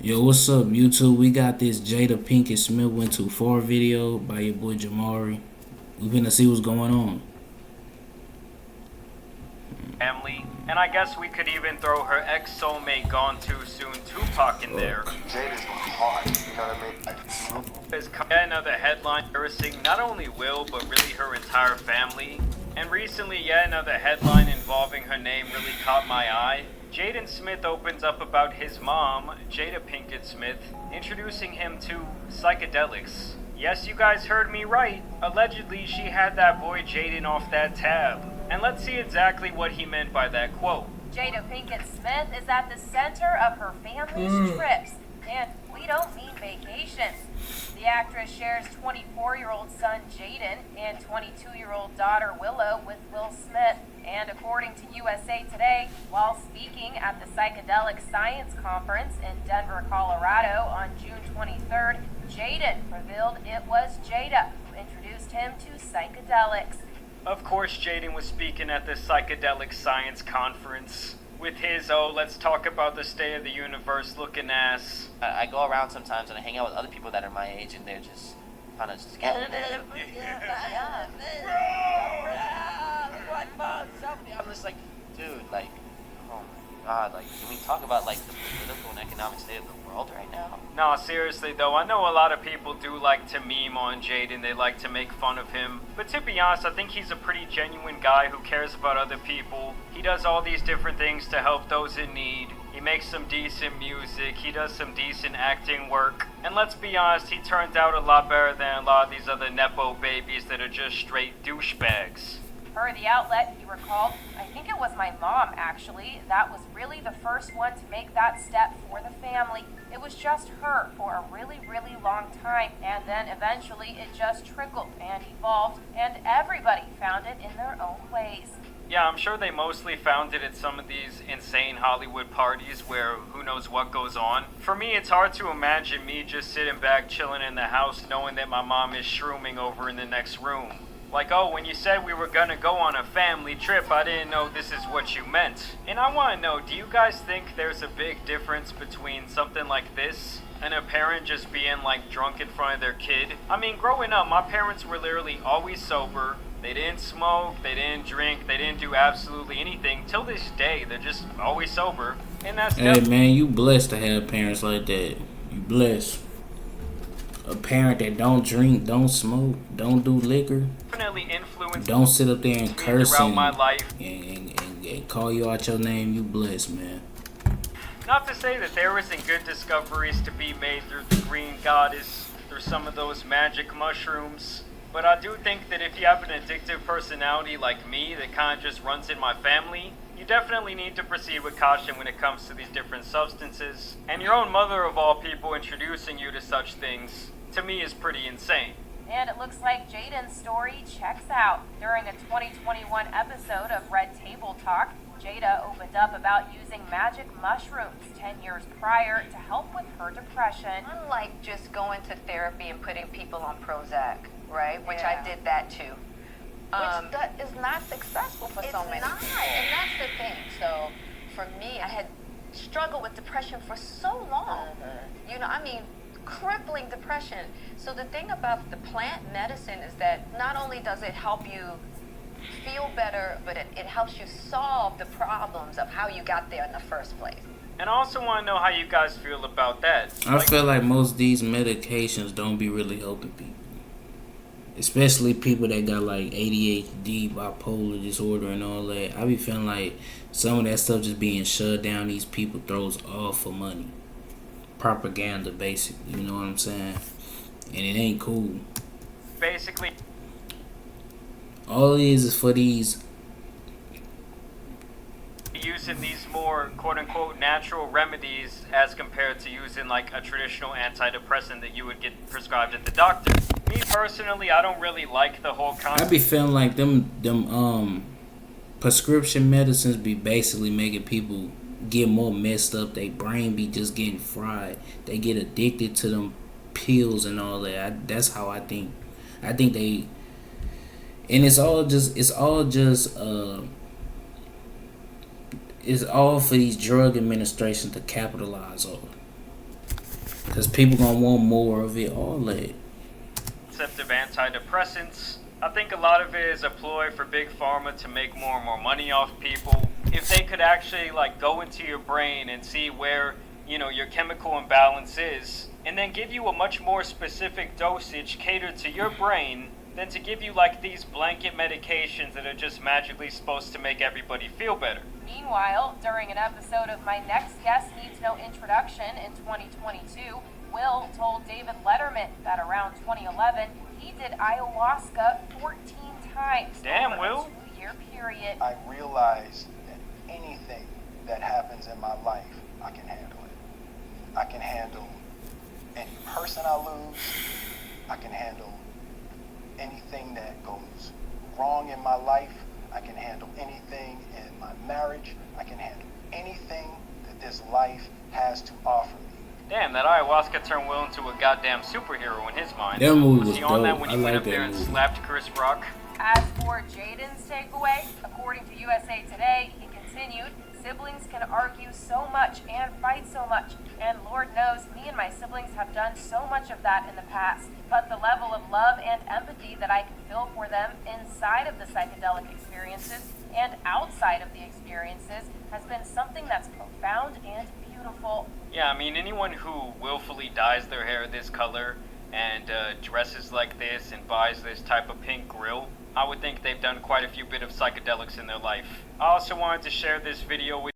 Yo, what's up, YouTube? We got this Jada Pinkett Smith went too far video by your boy Jamari. We finna see what's going on. Family, and I guess we could even throw her ex-soulmate Gone Too Soon Tupac in there. Jada's my heart, you know what I mean? There's yet another headline embarrassing not only Will, but really her entire family. And recently, yet another headline involving her name really caught my eye. Jaden Smith opens up about his mom, Jada Pinkett Smith, introducing him to psychedelics. Yes, you guys heard me right. Allegedly, she had that boy Jaden off that tab. And let's see exactly what he meant by that quote. Jada Pinkett Smith is at the center of her family's trips, and we don't mean vacations. The actress shares 24-year-old son Jaden and 22-year-old daughter Willow with Will Smith. And according to USA Today, while speaking at the Psychedelic Science Conference in Denver, Colorado on June 23rd, Jaden revealed it was Jada who introduced him to psychedelics. Of course, Jaden was speaking at the Psychedelic Science Conference with his, let's talk about the state of the universe looking ass. I go around sometimes and I hang out with other people that are my age and they're just kind of just I'm just like, dude, like, oh my god, like, can we talk about like the political and economic state of the world right now? No, seriously though, I know a lot of people do like to meme on Jaden, they like to make fun of him. But to be honest, I think he's a pretty genuine guy who cares about other people. He does all these different things to help those in need. He makes some decent music, he does some decent acting work. And let's be honest, he turns out a lot better than a lot of these other Nepo babies that are just straight douchebags. Per the outlet, he recalled, I think it was my mom actually, that was really the first one to make that step for the family. It was just her for a really, really long time, and then eventually it just trickled and evolved, and everybody found it in their own ways. Yeah, I'm sure they mostly found it at some of these insane Hollywood parties where who knows what goes on. For me, it's hard to imagine me just sitting back chilling in the house knowing that my mom is shrooming over in the next room. Like, oh, when you said we were gonna go on a family trip, I didn't know this is what you meant. And I wanna know, do you guys think there's a big difference between something like this and a parent just being like drunk in front of their kid? I mean, growing up, my parents were literally always sober. They didn't smoke, they didn't drink, they didn't do absolutely anything. Till this day, they're just always sober. And that's Hey man, you blessed to have parents like that. You blessed. A parent that don't drink, don't smoke, don't do liquor, definitely influenced don't sit up there and me curse throughout my life. and call you out your name. You blessed, man. Not to say that there isn't good discoveries to be made through the Green Goddess, through some of those magic mushrooms, but I do think that if you have an addictive personality like me that kind of just runs in my family, you definitely need to proceed with caution when it comes to these different substances. And your own mother of all people introducing you to such things, to me, is pretty insane. And it looks like Jaden's story checks out. During a 2021 episode of Red Table Talk, Jada opened up about using magic mushrooms 10 years prior to help with her depression. Unlike just going to therapy and putting people on Prozac, right? Which I did that too. Which that is not successful for so many people. And that's the thing. So for me, I had struggled with depression for so long. You know, I mean, crippling depression. So the thing about the plant medicine is that not only does it help you feel better, but it helps you solve the problems of how you got there in the first place. And I also want to know how you guys feel about that. I feel like most of these medications don't be really helping people. Especially people that got like ADHD, bipolar disorder and all that. I be feeling like some of that stuff just being shoved down these people's throats all for money. Propaganda, basically, you know what I'm saying? And it ain't cool. Basically, all it is for these using these more quote-unquote natural remedies as compared to using like a traditional antidepressant that you would get prescribed at the doctor. Me personally, I don't really like the whole I concept. be feeling like them prescription medicines be basically making people get more messed up. They brain be just getting fried. They get addicted to them pills and all that. That's how I think. I think they, and it's all for these drug administrations to capitalize on. Because people gonna want more of it, all that. Concept of antidepressants. I think a lot of it is a ploy for big pharma to make more and more money off people. If they could actually like go into your brain and see where, you know, your chemical imbalance is, and then give you a much more specific dosage catered to your brain than to give you like these blanket medications that are just magically supposed to make everybody feel better. Meanwhile, during an episode of My Next Guest Needs No Introduction in 2022, Will told David Letterman that around 2011, he did ayahuasca 14 times Damn, over Will. a 2-year period. I realized that anything that happens in my life, I can handle it. I can handle any person I lose. I can handle anything that goes wrong in my life. I can handle anything in my marriage. I can handle anything that this life has to offer me. Damn, that ayahuasca turned Will into a goddamn superhero in his mind. That movie was he on that dope. when I he went like up there that and movie. slapped Chris Rock? As for Jaden's takeaway, according to USA Today, he continued, siblings can argue so much and fight so much, and Lord knows me and my siblings have done so much of that in the past. But the level of love and empathy that I can feel for them inside of the psychedelic experiences and outside of the experiences has been something that's profound and beautiful. Yeah, I mean, anyone who willfully dyes their hair this color and dresses like this and buys this type of pink grill, I would think they've done quite a few bit of psychedelics in their life. I also wanted to share this video with